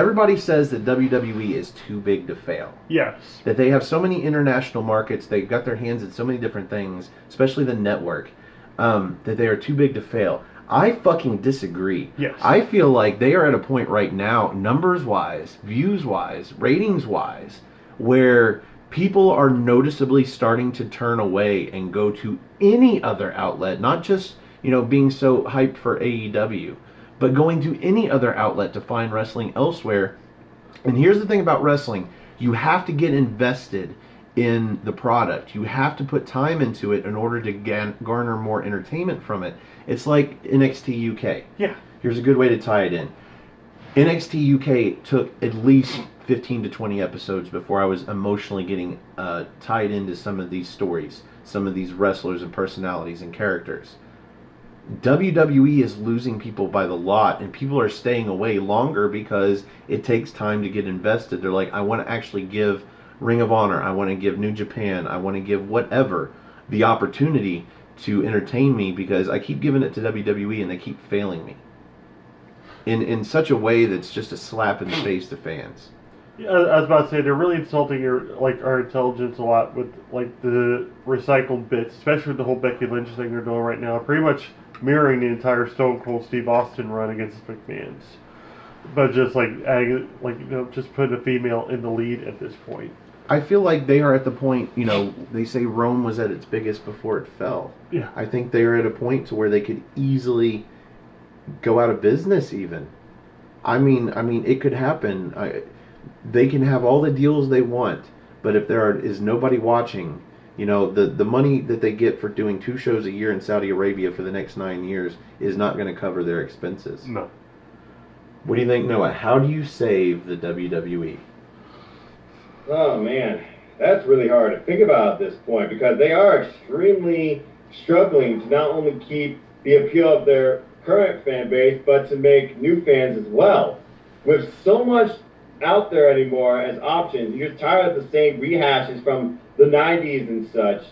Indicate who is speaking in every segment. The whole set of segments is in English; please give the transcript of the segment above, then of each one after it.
Speaker 1: everybody says that WWE is too big to fail.
Speaker 2: Yes.
Speaker 1: That they have so many international markets, they've got their hands in so many different things, especially the network, that they are too big to fail. I fucking disagree.
Speaker 2: Yes.
Speaker 1: I feel like they are at a point right now, numbers-wise, views-wise, ratings-wise, where people are noticeably starting to turn away and go to any other outlet, not just, being so hyped for AEW, but going to any other outlet to find wrestling elsewhere. And here's the thing about wrestling. You have to get invested in the product. You have to put time into it in order to garner more entertainment from it. It's like NXT UK.
Speaker 2: Yeah.
Speaker 1: Here's a good way to tie it in. NXT UK took at least 15 to 20 episodes before I was emotionally getting tied into some of these stories, some of these wrestlers and personalities and characters. WWE is losing people by the lot, and people are staying away longer because it takes time to get invested. They're like, I want to actually give Ring of Honor, I want to give New Japan, I want to give whatever the opportunity to entertain me, because I keep giving it to WWE and they keep failing me in such a way that's just a slap in the face to fans.
Speaker 2: Yeah, I was about to say, they're really insulting our intelligence a lot with the recycled bits, especially with the whole Becky Lynch thing they're doing right now, pretty much mirroring the entire Stone Cold Steve Austin run against the McMahons, but just adding, just putting a female in the lead at this point.
Speaker 1: I feel like they are at the point, they say Rome was at its biggest before it fell.
Speaker 2: Yeah.
Speaker 1: I think they are at a point to where they could easily go out of business even. I mean, it could happen. They can have all the deals they want, but if there is nobody watching, the money that they get for doing 2 shows a year in Saudi Arabia for the next 9 years is not going to cover their expenses.
Speaker 2: No.
Speaker 1: What do you think, Noah? How do you save the WWE?
Speaker 3: Oh, man. That's really hard to think about at this point, because they are extremely struggling to not only keep the appeal of their current fan base, but to make new fans as well. With so much out there anymore as options, you're tired of the same rehashes from the 90s and such.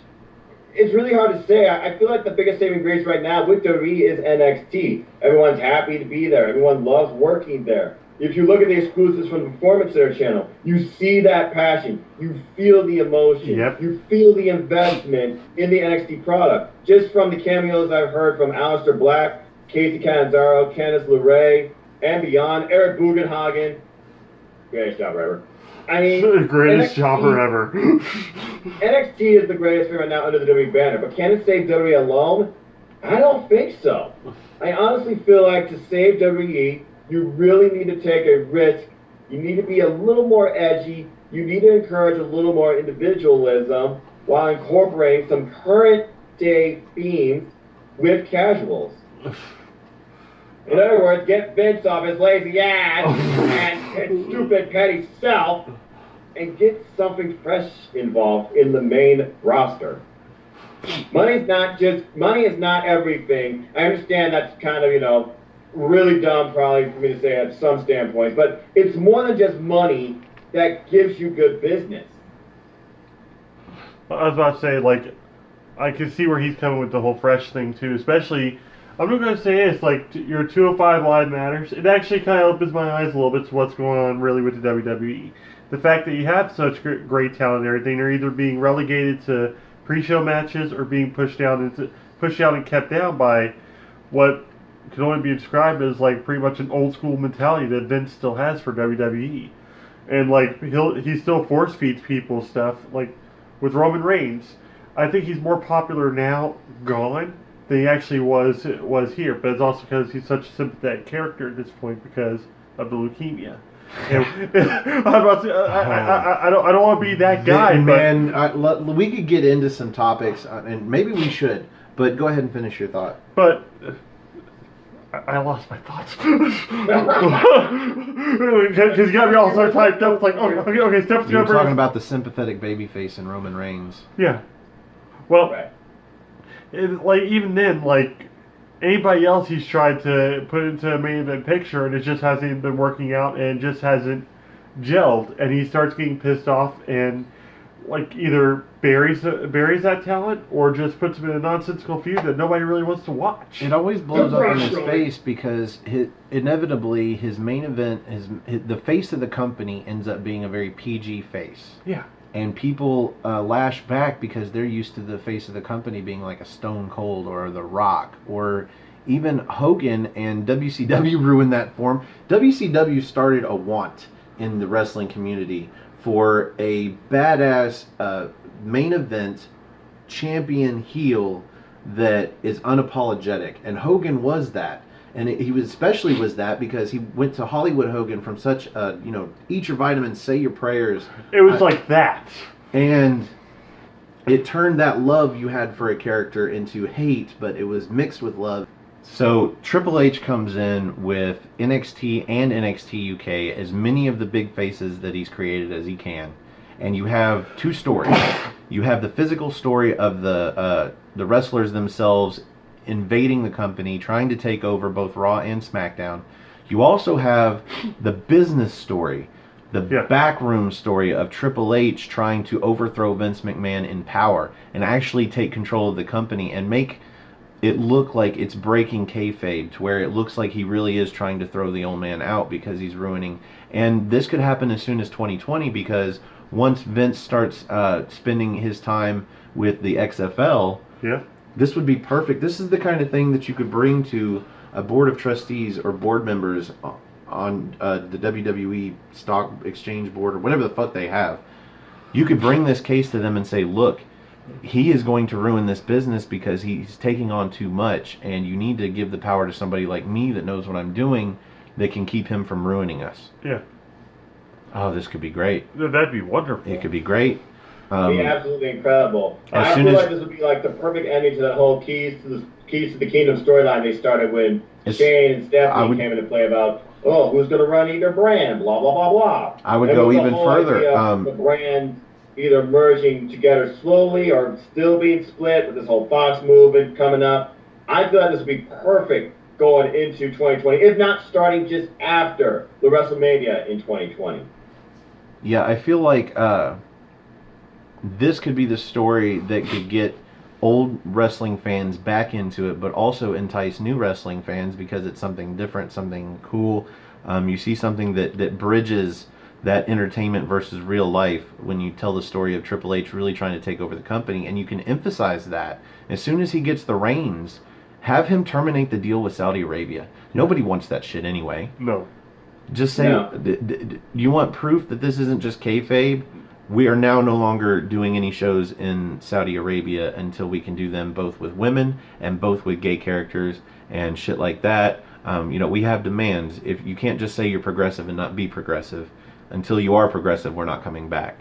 Speaker 3: It's really hard to say. I feel like the biggest saving grace right now with WWE is NXT. Everyone's happy to be there. Everyone loves working there. If you look at the exclusives from the Performance Center channel, you see that passion. You feel the emotion.
Speaker 2: Yep.
Speaker 3: You feel the investment in the NXT product. Just from the cameos I've heard from Aleister Black, Casey Catanzaro, Candice LeRae, and beyond, Eric Bugenhagen. Greatest job ever. I mean,
Speaker 2: the greatest jobber ever.
Speaker 3: NXT is the greatest thing right now under the WWE banner, but can it save WWE alone? I don't think so. I honestly feel like to save WWE, you really need to take a risk. You need to be a little more edgy. You need to encourage a little more individualism while incorporating some current day themes with casuals. In other words, get Vince off his lazy ass and his stupid petty self and get something fresh involved in the main roster. Money is not everything. I understand that's kind of, really dumb probably for me to say at some standpoints, but it's more than just money that gives you good business.
Speaker 2: I was about to say, I can see where he's coming with the whole fresh thing too, especially, I'm not going to say this, your 205 Live matters. It actually kind of opens my eyes a little bit to what's going on really with the WWE. The fact that you have such great talent and everything, they're either being relegated to pre-show matches or being pushed out and kept down by what can only be described as pretty much an old school mentality that Vince still has for WWE. And he still force feeds people stuff, with Roman Reigns. I think he's more popular now gone than he actually was here, but it's also because he's such a sympathetic character at this point because of the leukemia. And, I don't want to be that guy,
Speaker 1: we could get into some topics, and maybe we should, but go ahead and finish your thought.
Speaker 2: But I lost my thoughts. Because you got me all so typed up. It's okay, Steph's
Speaker 1: You were talking about the sympathetic babyface in Roman Reigns.
Speaker 2: Yeah. Well,
Speaker 3: right.
Speaker 2: Even then, anybody else he's tried to put into a main event picture, and it just hasn't even been working out, and just hasn't gelled, and he starts getting pissed off, and like either buries that talent or just puts him in a nonsensical feud that nobody really wants to watch.
Speaker 1: It always blows up in his face because inevitably his main event, the face of the company ends up being a very PG face.
Speaker 2: Yeah.
Speaker 1: And people lash back because they're used to the face of the company being like a Stone Cold or The Rock or even Hogan, and WCW ruined that form. WCW started a want in the wrestling community for a badass main event champion heel that is unapologetic, and Hogan was that. And he was especially was that because he went to Hollywood Hogan from such eat your vitamins, say your prayers.
Speaker 2: It was like that.
Speaker 1: And it turned that love you had for a character into hate, but it was mixed with love. So Triple H comes in with NXT and NXT UK, as many of the big faces that he's created as he can. And you have two stories. You have the physical story of the wrestlers themselves invading the company, trying to take over both Raw and SmackDown. You also have the business story, the backroom story of Triple H trying to overthrow Vince McMahon in power and actually take control of the company and make it look like it's breaking kayfabe to where it looks like he really is trying to throw the old man out because he's ruining. And this could happen as soon as 2020 because once Vince starts spending his time with the XFL, this would be perfect. This is the kind of thing that you could bring to a board of trustees or board members on the WWE Stock Exchange Board or whatever the fuck they have. You could bring this case to them and say, look, he is going to ruin this business because he's taking on too much, and you need to give the power to somebody like me that knows what I'm doing that can keep him from ruining us.
Speaker 2: Yeah.
Speaker 1: Oh, this could be great.
Speaker 2: That'd be wonderful.
Speaker 1: It could be great.
Speaker 3: It'd be absolutely incredible. I feel like this would be like the perfect ending to that whole Keys to the Kingdom storyline they started when Shane and Stephanie came into play about, who's going to run either brand, blah, blah, blah, blah.
Speaker 1: I would go even further.
Speaker 3: The brand either merging together slowly or still being split with this whole Fox movement coming up. I feel like this would be perfect going into 2020, if not starting just after the WrestleMania in 2020.
Speaker 1: Yeah, I feel like this could be the story that could get old wrestling fans back into it, but also entice new wrestling fans because it's something different, something cool. You see something that bridges that entertainment versus real life when you tell the story of Triple H really trying to take over the company, and you can emphasize that. As soon as he gets the reins, have him terminate the deal with Saudi Arabia. Nobody wants that shit anyway.
Speaker 2: No.
Speaker 1: Just say, you want proof that this isn't just kayfabe? We are now no longer doing any shows in Saudi Arabia until we can do them both with women and both with gay characters and shit like that. We have demands. If you can't just say you're progressive and not be progressive. Until you are progressive, we're not coming back.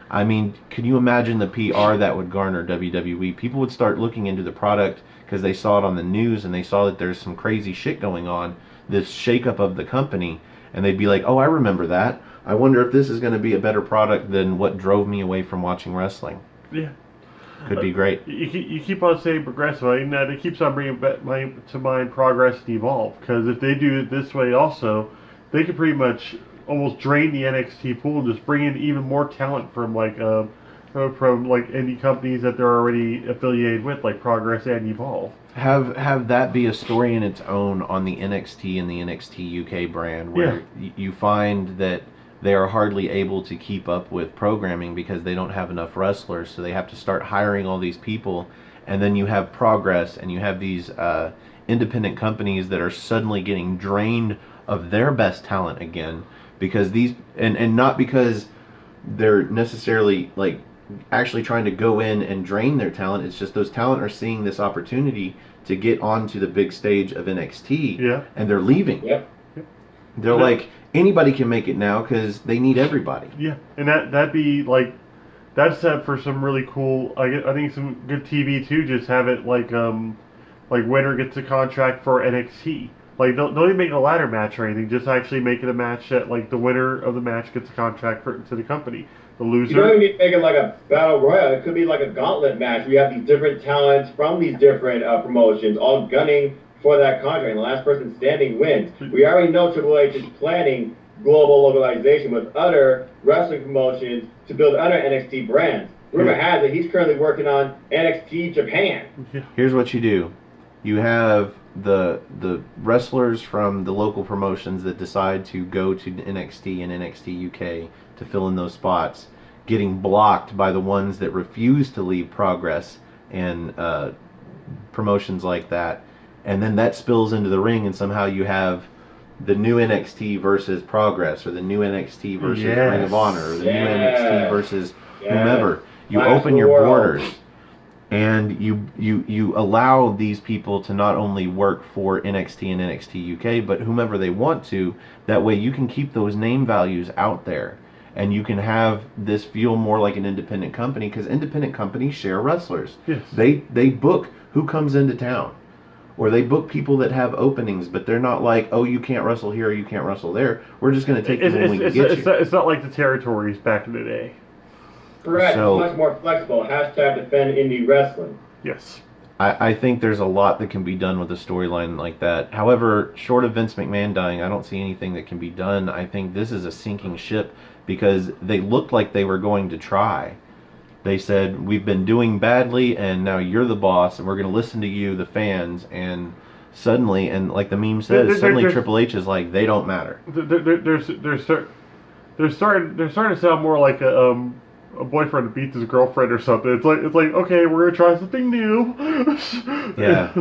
Speaker 1: I mean, can you imagine the PR that would garner WWE? People would start looking into the product because they saw it on the news and they saw that there's some crazy shit going on, this shakeup of the company, and they'd be like, oh, I remember that. I wonder if this is going to be a better product than what drove me away from watching wrestling.
Speaker 2: Yeah.
Speaker 1: Could be great.
Speaker 2: You keep on saying progressive, and it keeps on bringing to mind Progress and Evolve, because if they do it this way also, they could pretty much almost drain the NXT pool and just bring in even more talent from indie companies that they're already affiliated with, like Progress and Evolve.
Speaker 1: Have that be a story in its own on the NXT and the NXT UK brand, where you find that they are hardly able to keep up with programming because they don't have enough wrestlers, so they have to start hiring all these people, and then you have Progress and you have these independent companies that are suddenly getting drained of their best talent again. Because these, and not because they're necessarily like actually trying to go in and drain their talent. It's just those talent are seeing this opportunity to get onto the big stage of NXT, and they're leaving. They're like, anybody can make it now because they need everybody.
Speaker 2: Yeah, and that'd be like, that's set for some really cool. I think some good TV too. Just have it like winner gets a contract for NXT. Like, don't even make it a ladder match or anything. Just actually make it a match that, like, the winner of the match gets a contract to the company. The loser...
Speaker 3: You don't even need to make it like a battle royal. It could be like a gauntlet match. We have these different talents from these different promotions all gunning for that contract. And the last person standing wins. We already know Triple H is planning global localization with other wrestling promotions to build other NXT brands. Rumor has it he's currently working on NXT Japan.
Speaker 1: Here's what you do. You have the wrestlers from the local promotions that decide to go to NXT and NXT UK to fill in those spots, getting blocked by the ones that refuse to leave Progress and promotions like that. And then that spills into the ring, and somehow you have the new NXT versus Progress, or the new NXT versus Ring of Honor, or the new NXT versus whomever. You open your borders, and you allow these people to not only work for NXT and NXT UK, but whomever they want to. That way you can keep those name values out there, and you can have this feel more like an independent company, because independent companies share wrestlers.
Speaker 2: Yes.
Speaker 1: They book who comes into town. Or they book people that have openings, but they're not like, oh, you can't wrestle here or you can't wrestle there. We're just going to take you when we can get you.
Speaker 2: It's not like the territories back in the day.
Speaker 3: Correct.
Speaker 1: So,
Speaker 3: it's much more flexible. Hashtag defend indie wrestling.
Speaker 2: Yes.
Speaker 1: I think there's a lot that can be done with a storyline like that. However, short of Vince McMahon dying, I don't see anything that can be done. I think this is a sinking ship, because they looked like they were going to try. They said, we've been doing badly, and now you're the boss, and we're going to listen to you, the fans. And suddenly, and like the meme says, suddenly Triple H is like, they don't matter.
Speaker 2: They're starting to sound more like a boyfriend beats his girlfriend or something. It's like okay, we're gonna try something new.
Speaker 1: Yeah.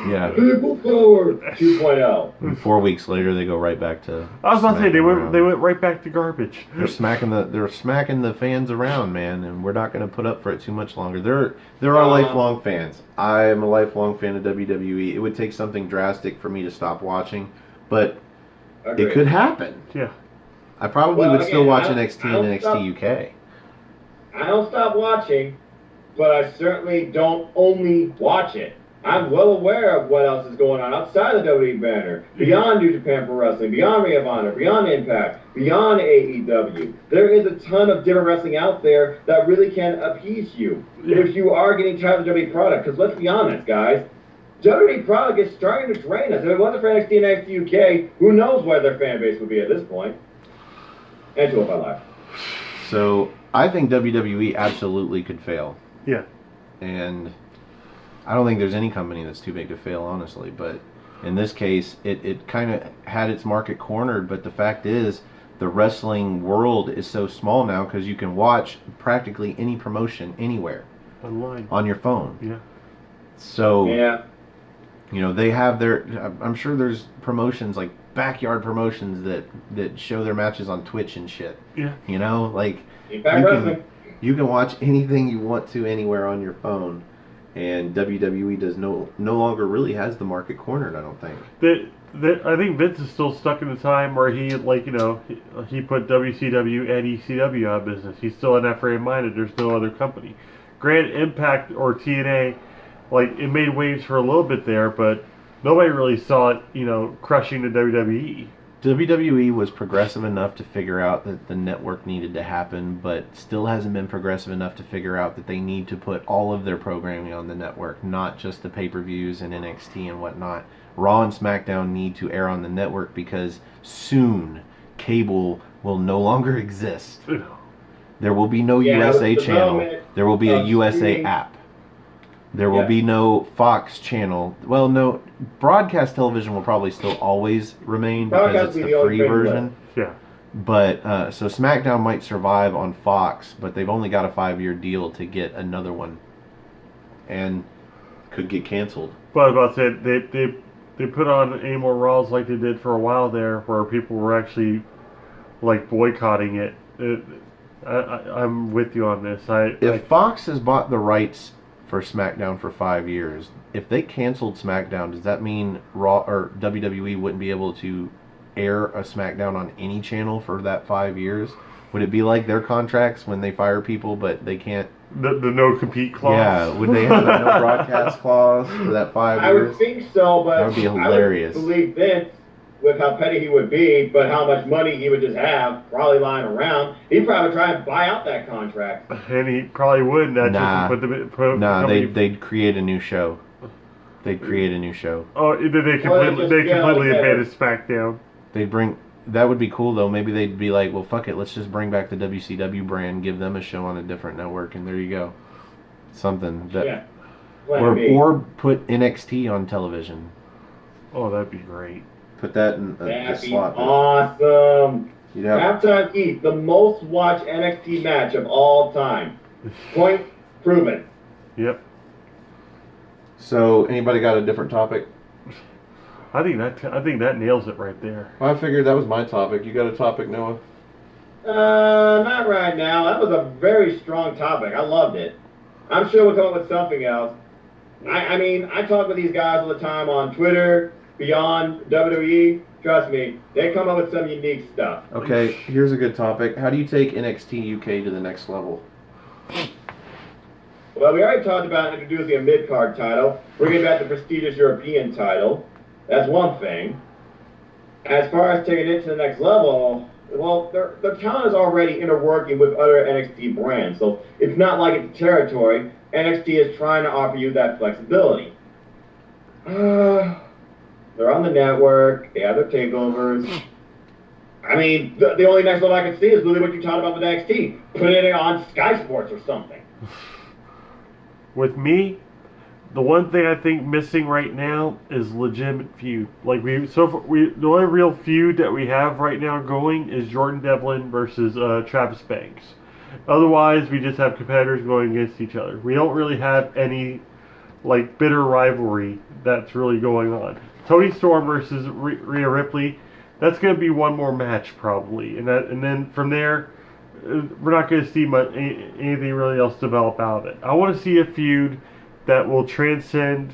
Speaker 1: Yeah.
Speaker 3: People power 2.0.
Speaker 1: And 4 weeks later, they go right back to.
Speaker 2: I was about to say they went right back to garbage.
Speaker 1: They're smacking the fans around, man, and we're not going to put up for it too much longer. There are lifelong fans. I am a lifelong fan of WWE. It would take something drastic for me to stop watching, but it could happen.
Speaker 2: Yeah.
Speaker 1: I probably would still watch NXT and NXT UK.
Speaker 3: I don't stop watching, but I certainly don't only watch it. I'm well aware of what else is going on outside the WWE banner, beyond New Japan Pro Wrestling, beyond Ring of Honor, beyond Impact, beyond AEW. There is a ton of different wrestling out there that really can appease you if you are getting tired of the WWE product. Because let's be honest, guys, WWE product is starting to drain us. If it wasn't for NXT and NXT UK, who knows where their fan base would be at this point? And 205 Live.
Speaker 1: So I think WWE absolutely could fail.
Speaker 2: Yeah.
Speaker 1: And I don't think there's any company that's too big to fail, honestly. But in this case, it kind of had its market cornered. But the fact is, the wrestling world is so small now, because you can watch practically any promotion anywhere.
Speaker 2: Online.
Speaker 1: On your phone.
Speaker 2: Yeah.
Speaker 1: So, you know, they have their... I'm sure there's promotions, like backyard promotions, that show their matches on Twitch and shit.
Speaker 2: Yeah.
Speaker 1: You know? Like, you can watch anything you want to anywhere on your phone. And WWE does no longer really has the market cornered, I don't think.
Speaker 2: I think Vince is still stuck in the time where he, like, you know, he put WCW and ECW out of business. He's still in that frame of mind that there's no other company. Granted, Impact or TNA, like, it made waves for a little bit there, but nobody really saw it, you know, crushing the WWE.
Speaker 1: WWE was progressive enough to figure out that the network needed to happen, but still hasn't been progressive enough to figure out that they need to put all of their programming on the network, not just the pay-per-views and NXT and whatnot. Raw and SmackDown need to air on the network, because soon cable will no longer exist. There will be no USA channel. There will be a USA app. There will be no Fox channel. Well, no, broadcast television will probably still always remain, because it's the free version.
Speaker 2: Yeah.
Speaker 1: But, so SmackDown might survive on Fox, but they've only got a 5-year deal to get another one. And could get canceled.
Speaker 2: But I was about to say, they put on any more Raws like they did for a while there, where people were actually, like, boycotting it. I'm with you on this.
Speaker 1: If Fox has bought the rights for SmackDown for 5 years, if they canceled SmackDown, does that mean Raw or WWE wouldn't be able to air a SmackDown on any channel for that 5 years? Would it be like their contracts when they fire people but they can't?
Speaker 2: The no-compete clause?
Speaker 1: Yeah, would they have a no broadcast clause for that 5 years?
Speaker 3: I would think so, but
Speaker 1: that would be hilarious.
Speaker 3: I would believe Vince, with how petty he would be, but how much money he would just have probably lying around, he'd probably try and buy out that contract.
Speaker 2: And he probably would.
Speaker 1: They'd create a new show. They'd create a new show.
Speaker 2: Oh, they completely abandoned SmackDown.
Speaker 1: That would be cool though. Maybe they'd be like, well, fuck it, let's just bring back the WCW brand, give them a show on a different network, and there you go. Something that,
Speaker 3: Yeah. Plan B.
Speaker 1: or put NXT on television.
Speaker 2: Oh, that'd be great.
Speaker 1: Put that in the
Speaker 3: That'd be
Speaker 1: slot.
Speaker 3: awesome.
Speaker 1: You'd have,
Speaker 3: Halftime Heat, the most watched NXT match of all time. Point proven.
Speaker 2: Yep.
Speaker 1: so anybody got a different topic?
Speaker 2: I think that nails it right there.
Speaker 1: Well, I figured that was my topic. You got a topic, Noah?
Speaker 3: Not right now. That was a very strong topic. I loved it. I'm sure we'll come up with something else. I mean, I talk with these guys all the time on Twitter, beyond WWE. Trust me, they come up with some unique stuff.
Speaker 1: Okay, here's a good topic. How do you take NXT UK to the next level?
Speaker 3: Well, we already talked about introducing a mid-card title, bringing back the prestigious European title. That's one thing. As far as taking it to the next level, well, their talent is already interworking with other NXT brands, so it's not like it's territory. NXT is trying to offer you that flexibility. They're on the network. They have their takeovers. I mean, the only next level I can see is really what you talked about with NXT. Put it on Sky Sports or something.
Speaker 2: With me, the one thing I think missing right now is legitimate feud. Like the only real feud that we have right now going is Jordan Devlin versus Travis Banks. Otherwise, we just have competitors going against each other. We don't really have any like bitter rivalry that's really going on. Toni Storm versus Rhea Ripley, that's going to be one more match probably, and then from there, we're not going to see anything really else develop out of it. I want to see a feud that will transcend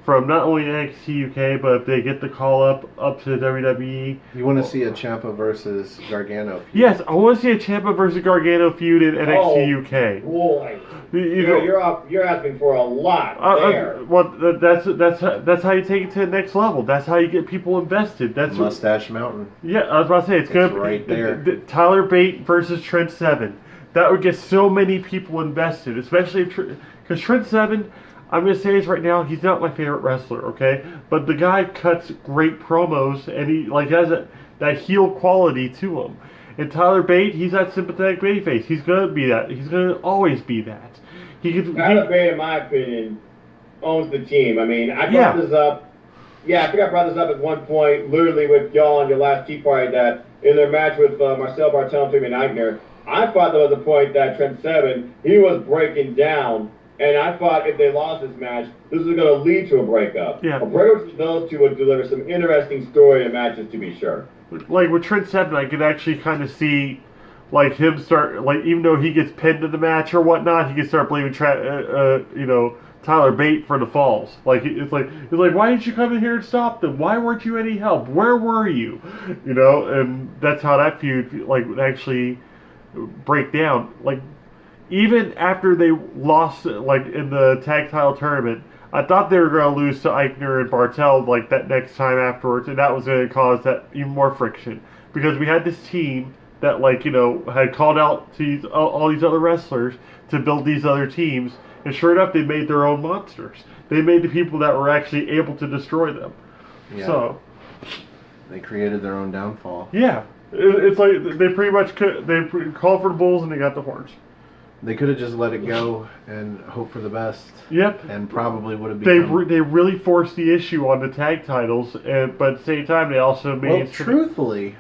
Speaker 2: from not only NXT UK, but if they get the call up to the WWE.
Speaker 1: You want to see a Ciampa versus Gargano feud?
Speaker 2: Yes, I want to see a Ciampa versus Gargano feud in NXT UK.
Speaker 3: Boy, you're asking for a lot there.
Speaker 2: Well, that's how you take it to the next level. That's how you get people invested. That's
Speaker 1: Mustache Mountain.
Speaker 2: Yeah, I was about to say it's gonna
Speaker 1: right there.
Speaker 2: Tyler Bate versus Trent Seven. That would get so many people invested, especially because Trent Seven. I'm going to say this right now, he's not my favorite wrestler, okay? But the guy cuts great promos, and he has that heel quality to him. And Tyler Bate, he's that sympathetic babyface. He's going to be that. He's going to always be that.
Speaker 3: Tyler Bate, in my opinion, owns the team. I mean, I brought this up. Yeah, I think I brought this up at one point, literally with y'all on your last Tea Party, that in their match with Marcel Bartel and Timmy Eichner, I thought there was a point that Trent Seven, he was breaking down. And I thought if they lost this match, this was going to lead to a breakup.
Speaker 2: Yeah.
Speaker 3: A breakup between those two would deliver some interesting story and matches, to be sure.
Speaker 2: Like with Trent Seven, I could actually kind of see, like him start, like even though he gets pinned in the match or whatnot, he can start blaming Tyler Bate for the falls. Like it's like why didn't you come in here and stop them? Why weren't you any help? Where were you? And that's how that feud would actually break down. Like. Even after they lost, in the tag title tournament, I thought they were going to lose to Eichner and Bartel, that next time afterwards, and that was going to cause that even more friction. Because we had this team that, had called out to all these other wrestlers to build these other teams, and sure enough, they made their own monsters. They made the people that were actually able to destroy them.
Speaker 1: Yeah.
Speaker 2: So
Speaker 1: they created their own downfall.
Speaker 2: Yeah. It's like they pretty much called for the bulls and they got the horns.
Speaker 1: They could have just let it go and hope for the best.
Speaker 2: Yep.
Speaker 1: And probably would have become...
Speaker 2: They really forced the issue on the tag titles, but at the same time, they also made...
Speaker 1: Well, truthfully,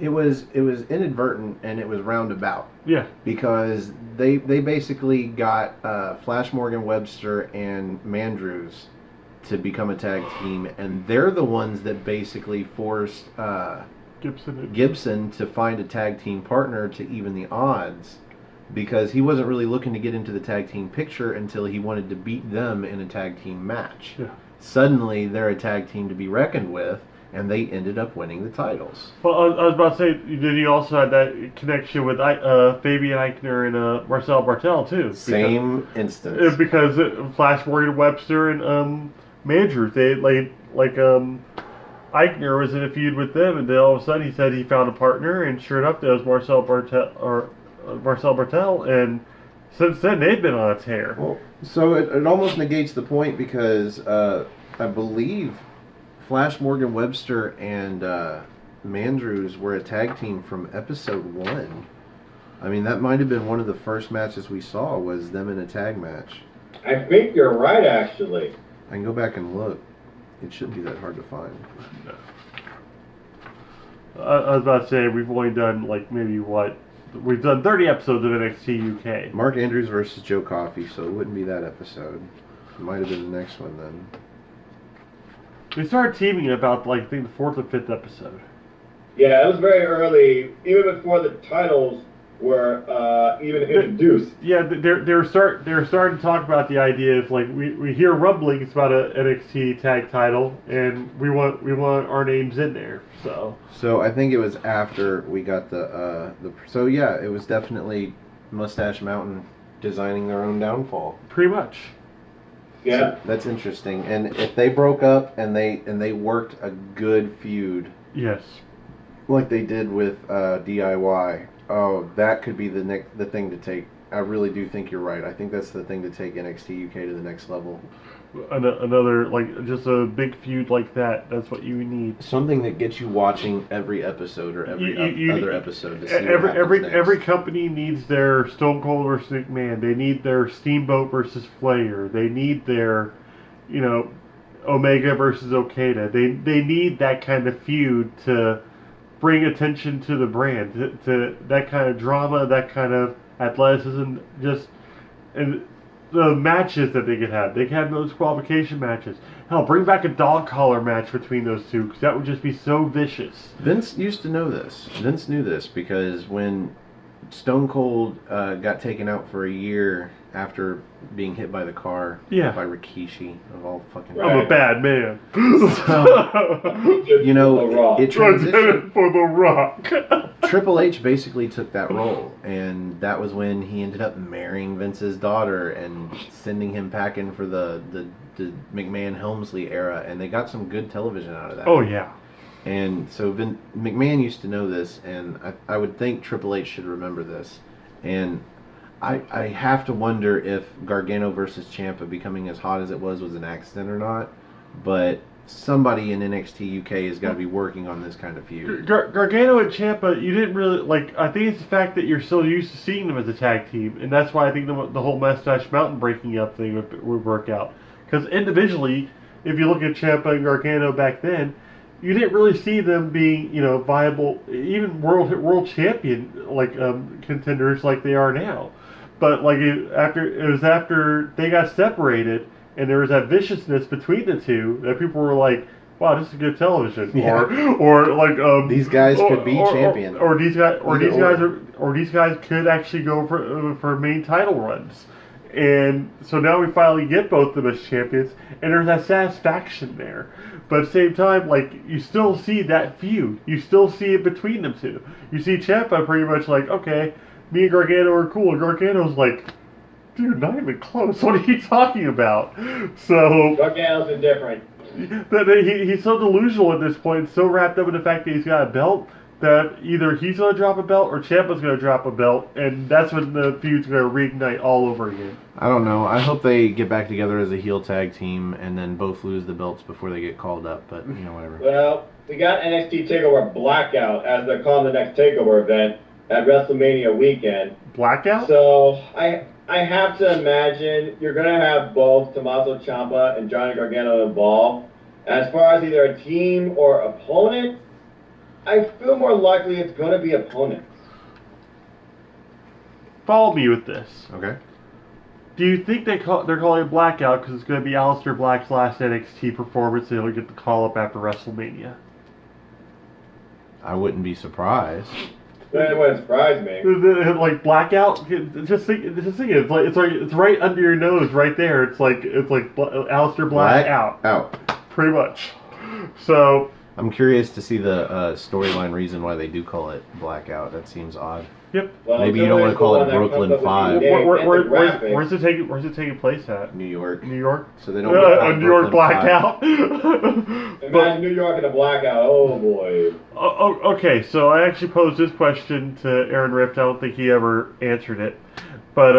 Speaker 1: it was inadvertent and it was roundabout.
Speaker 2: Yeah.
Speaker 1: Because they basically got Flash Morgan Webster and Mandrews to become a tag team, and they're the ones that basically forced Gibson to find a tag team partner to even the odds. Because he wasn't really looking to get into the tag team picture until he wanted to beat them in a tag team match.
Speaker 2: Yeah.
Speaker 1: Suddenly, they're a tag team to be reckoned with, and they ended up winning the titles.
Speaker 2: Well, I was about to say, did he also have that connection with Fabian Eichner and Marcel Bartel, too?
Speaker 1: Same instance.
Speaker 2: Because Flash Morgan Webster and Mandrews, Eichner was in a feud with them, and then all of a sudden he said he found a partner, and sure enough, that was Marcel Bartel, and since then they've been on a tear.
Speaker 1: Well, so it almost negates the point because I believe Flash Morgan Webster and Mandrews were a tag team from episode 1. I mean, that might have been one of the first matches we saw was them in a tag match.
Speaker 3: I think you're right, actually.
Speaker 1: I can go back and look. It shouldn't be that hard to find.
Speaker 2: No. I was about to say, we've only done, like, maybe what? We've done 30 episodes of NXT UK.
Speaker 1: Mark Andrews versus Joe Coffey, so it wouldn't be that episode. It might have been the next one then.
Speaker 2: They started teaming about, like, I think the 4th or 5th episode.
Speaker 3: Yeah, it was very early, even before the titles were even introduced.
Speaker 2: Yeah, they're starting to talk about the idea of, like, we hear rumblings about a NXT tag title, and we want our names in there.
Speaker 1: So I think it was after we got the so yeah, it was definitely Mustache Mountain designing their own downfall.
Speaker 2: Pretty much.
Speaker 3: Yeah.
Speaker 1: So that's interesting. And if they broke up and they worked a good feud,
Speaker 2: Yes.
Speaker 1: like they did with DIY, oh, that could be the thing to take. I really do think you're right. I think that's the thing to take NXT UK to the next level.
Speaker 2: Another, like, just a big feud like that. That's what you need.
Speaker 1: Something that gets you watching every episode or every other episode to see
Speaker 2: every company needs their Stone Cold versus McMahon. They need their Steamboat versus Flair. They need their, Omega versus Okada. They need that kind of feud to bring attention to the brand, to that kind of drama, that kind of athleticism, and the matches that they could have. They could have those qualification matches. Hell, bring back a dog collar match between those two, because that would just be so vicious.
Speaker 1: Vince used to know this. Vince knew this because when Stone Cold got taken out for a year after being hit by the car by Rikishi of all fucking.
Speaker 3: Right.
Speaker 2: I'm a bad man.
Speaker 1: So, it transitioned
Speaker 2: for The Rock.
Speaker 1: Triple H basically took that role, and that was when he ended up marrying Vince's daughter and sending him packing for the McMahon-Helmsley era, and they got some good television out of that.
Speaker 2: Oh, yeah.
Speaker 1: And so McMahon used to know this, and I would think Triple H should remember this. And I have to wonder if Gargano versus Ciampa becoming as hot as it was an accident or not. But somebody in NXT UK has got to be working on this kind of feud.
Speaker 2: Gargano and Ciampa, you didn't really, like, I think it's the fact that you're so used to seeing them as a tag team, and that's why I think the whole Mustache Mountain breaking up thing would work out. Because individually, if you look at Ciampa and Gargano back then, you didn't really see them being, viable, even world champion contenders like they are now. But like it was after they got separated, and there was that viciousness between the two that people were like, "Wow, this is good television."
Speaker 1: Yeah.
Speaker 2: Or like
Speaker 1: these guys could be champion.
Speaker 2: Or these guys could actually go for main title runs. And so now we finally get both of them as champions, and there's that satisfaction there. But at the same time, like, you still see that feud. You still see it between them two. You see Ciampa pretty much like, okay, me and Gargano are cool. And Gargano's like, dude, not even close. What are you talking about? So
Speaker 3: Gargano's indifferent.
Speaker 2: He's so delusional at this point, so wrapped up in the fact that he's got a belt, that either he's going to drop a belt or Ciampa's going to drop a belt, and that's when the feud's going to reignite all over again.
Speaker 1: I don't know. I hope they get back together as a heel tag team and then both lose the belts before they get called up, but, whatever.
Speaker 3: Well, we got NXT TakeOver Blackout, as they're calling the next TakeOver event, at WrestleMania weekend.
Speaker 2: Blackout?
Speaker 3: So, I have to imagine you're going to have both Tommaso Ciampa and Johnny Gargano involved. As far as either a team or opponent, I feel more likely it's going to be opponents.
Speaker 2: Follow me with this.
Speaker 1: Okay.
Speaker 2: Do you think they're calling it Blackout because it's going to be Aleister Black's last NXT performance and he'll get the call-up after WrestleMania?
Speaker 1: I wouldn't be surprised.
Speaker 3: That wouldn't surprise me.
Speaker 2: Like Blackout, just think it's right under your nose, right there. It's like Aleister Black out, pretty much. So
Speaker 1: I'm curious to see the storyline reason why they do call it Blackout. That seems odd.
Speaker 2: Yep.
Speaker 3: Well,
Speaker 1: maybe you don't want to call it Brooklyn 5.
Speaker 2: Where's it taking place at?
Speaker 1: New York.
Speaker 2: New York.
Speaker 1: So they don't call it
Speaker 2: New York Blackout.
Speaker 3: Imagine New York in a blackout. Oh boy.
Speaker 2: Okay, so I actually posed this question to Aaron Rift. I don't think he ever answered it. But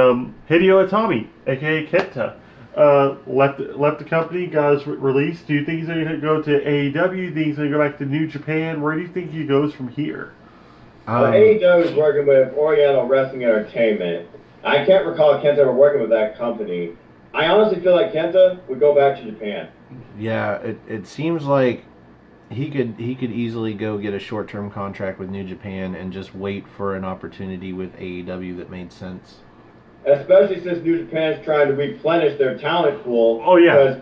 Speaker 2: Hideo Itami, aka Kenta, left the company, got his release. Do you think he's going to go to AEW? Do you think he's going to go back to New Japan? Where do you think he goes from here?
Speaker 3: AEW is working with Oriental Wrestling Entertainment. I can't recall Kenta ever working with that company. I honestly feel like Kenta would go back to Japan.
Speaker 1: Yeah, it seems like he could easily go get a short-term contract with New Japan and just wait for an opportunity with AEW that made sense.
Speaker 3: Especially since New Japan's trying to replenish their talent pool.
Speaker 2: Oh, yeah.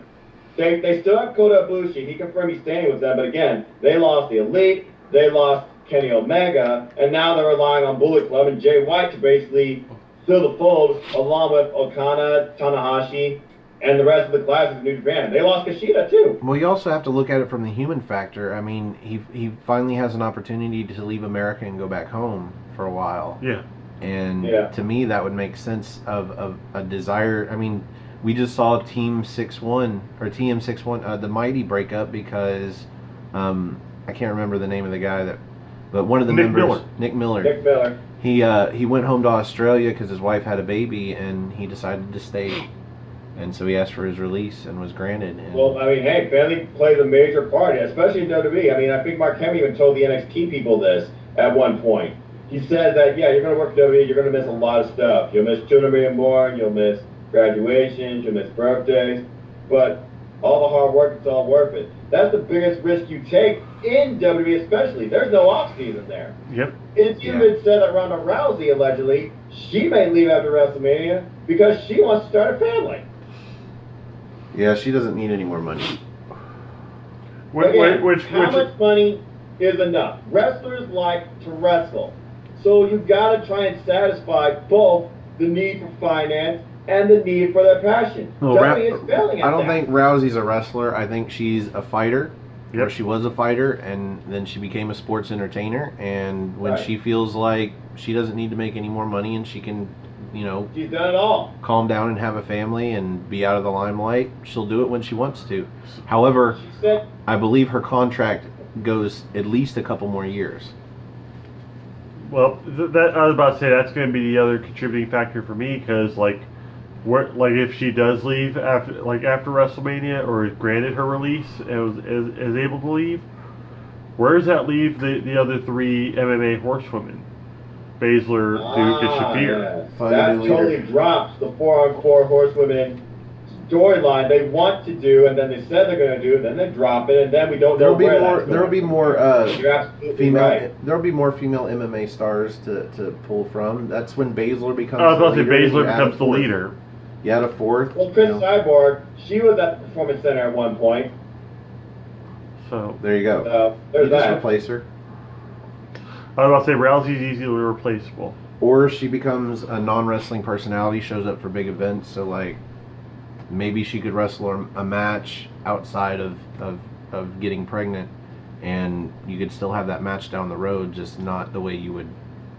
Speaker 3: Because they still have Kota Ibushi. He confirmed he's staying with them, but again, they lost the Elite, they lost Kenny Omega, and now they're relying on Bullet Club and Jay White to basically fill the fold, along with Okada, Tanahashi, and the rest of the classes of New Japan. They lost Kushida too.
Speaker 1: Well, you also have to look at it from the human factor. I mean, he finally has an opportunity to leave America and go back home for a while.
Speaker 2: Yeah.
Speaker 1: And to me, that would make sense of a desire. I mean, we just saw TM61, the Mighty break up because I can't remember the name of the guy but one of the members, Nick Miller. He went home to Australia because his wife had a baby, and he decided to stay. And so he asked for his release and was granted. And
Speaker 3: well, I mean, hey, family plays a major part, especially in WWE. I mean, I think Mark Henry even told the NXT people this at one point. He said that, yeah, you're going to work for WWE, you're going to miss a lot of stuff. You'll miss children being born, you'll miss graduations, you'll miss birthdays, but all the hard work, it's all worth it. That's the biggest risk you take in WWE especially. There's no off-season there.
Speaker 2: Yep.
Speaker 3: It's even said that Ronda Rousey, allegedly, she may leave after WrestleMania because she wants to start a family.
Speaker 1: yeah, she doesn't need any more money.
Speaker 3: How much money is enough? Wrestlers like to wrestle. So you've got to try and satisfy both the need for finance and the need for their passion.
Speaker 1: Well,
Speaker 3: WWE is failing at
Speaker 1: I don't
Speaker 3: that.
Speaker 1: think Rousey's a wrestler. I think she's a fighter.
Speaker 2: Yep.
Speaker 1: Or she was a fighter, and then she became a sports entertainer. And when she feels like she doesn't need to make any more money and she can,
Speaker 3: She's done it all.
Speaker 1: calm down and have a family and be out of the limelight, she'll do it when she wants to. However,
Speaker 3: She said,
Speaker 1: I believe her contract goes at least a couple more years.
Speaker 2: Well, that I was about to say that's going to be the other contributing factor for me because if she does leave after WrestleMania or is granted her release and is able to leave, where does that leave the other three MMA horsewomen? Baszler, Duke, and Shafir.
Speaker 3: Yes. That totally drops the 4-on-4 horsewomen storyline they want to do, and then they said they're going to do, and then they drop it, and then we don't know where that's going.
Speaker 1: There'll be more
Speaker 3: You're absolutely
Speaker 1: female.
Speaker 3: right.
Speaker 1: There'll be more female MMA stars to pull from. That's when Baszler becomes.
Speaker 2: I was about to say
Speaker 1: the leader.
Speaker 2: Baszler becomes the leader.
Speaker 1: You add a fourth.
Speaker 3: Well, Chris Cyborg, she was at the Performance Center at one point.
Speaker 2: So
Speaker 1: there you go.
Speaker 3: There's
Speaker 1: you just
Speaker 3: that.
Speaker 1: replace her.
Speaker 2: I was about to say Rousey's easily replaceable.
Speaker 1: Or she becomes a non-wrestling personality, shows up for big events. So maybe she could wrestle a match outside of getting pregnant, and you could still have that match down the road, just not the way you would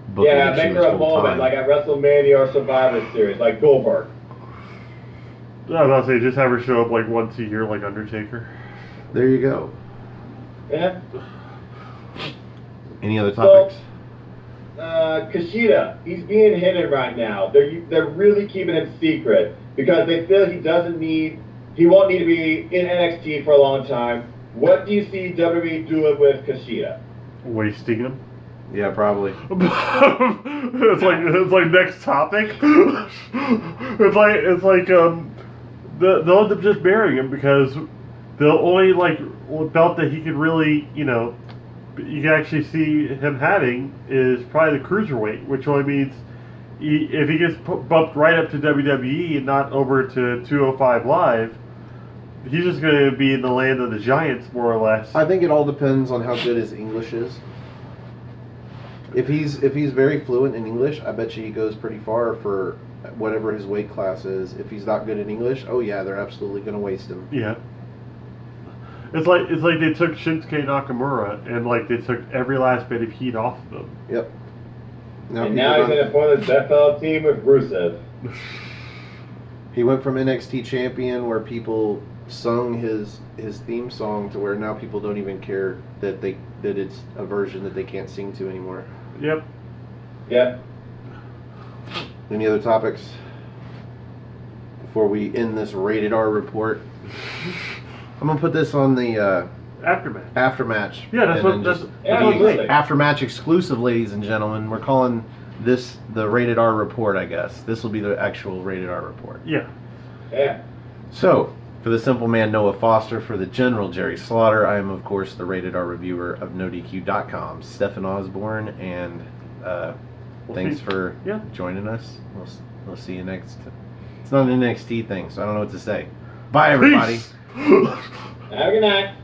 Speaker 1: book it if she
Speaker 3: make
Speaker 1: was
Speaker 3: her a
Speaker 1: full
Speaker 3: moment
Speaker 1: time.
Speaker 3: like at WrestleMania or Survivor Series, like Goldberg.
Speaker 2: I was about to say just have her show up once a year, like Undertaker.
Speaker 1: There you go.
Speaker 3: Yeah.
Speaker 1: Any other topics?
Speaker 3: Kushida, he's being hidden right now. They're really keeping him secret because they feel he won't need to be in NXT for a long time. What do you see WWE doing with Kushida?
Speaker 2: Wasting him.
Speaker 1: Yeah, probably.
Speaker 2: it's like next topic. they'll end up just burying him because they'll only belt that he could really you can actually see him having is probably the cruiserweight, which only means if he gets bumped right up to WWE and not over to 205 Live, he's just going to be in the land of the giants, more or less.
Speaker 1: I think it all depends on how good his English is. If he's very fluent in English, I bet you he goes pretty far for whatever his weight class is. If he's not good in English, oh yeah, they're absolutely going to waste him.
Speaker 2: Yeah. It's like they took Shinsuke Nakamura and they took every last bit of heat off of him.
Speaker 1: Yep.
Speaker 3: Now he's in a point of the FL team with Rusev.
Speaker 1: He went from NXT champion where people sung his theme song to where now people don't even care that it's a version that they can't sing to anymore.
Speaker 2: Yep.
Speaker 3: Yep.
Speaker 1: Any other topics? before we end this rated R report. I'm gonna put this on the
Speaker 2: AfterMatch.
Speaker 1: AfterMatch.
Speaker 2: Yeah, that's
Speaker 1: and
Speaker 2: what.
Speaker 1: then
Speaker 2: That's,
Speaker 1: just
Speaker 3: Yeah,
Speaker 2: that's what I'm
Speaker 3: absolutely.
Speaker 2: saying.
Speaker 1: AfterMatch exclusive, ladies and gentlemen. We're calling this the rated R report, I guess. This will be the actual rated R report.
Speaker 2: Yeah.
Speaker 3: Yeah.
Speaker 1: So, for the simple man Noah Foster, for the general Jerry Slaughter, I am of course the rated R reviewer of NoDQ.com, Stephen Osborne, and thanks for joining us. We'll see you next. It's not an NXT thing, so I don't know what to say. Bye, everybody.
Speaker 2: Peace.
Speaker 3: Have a good night.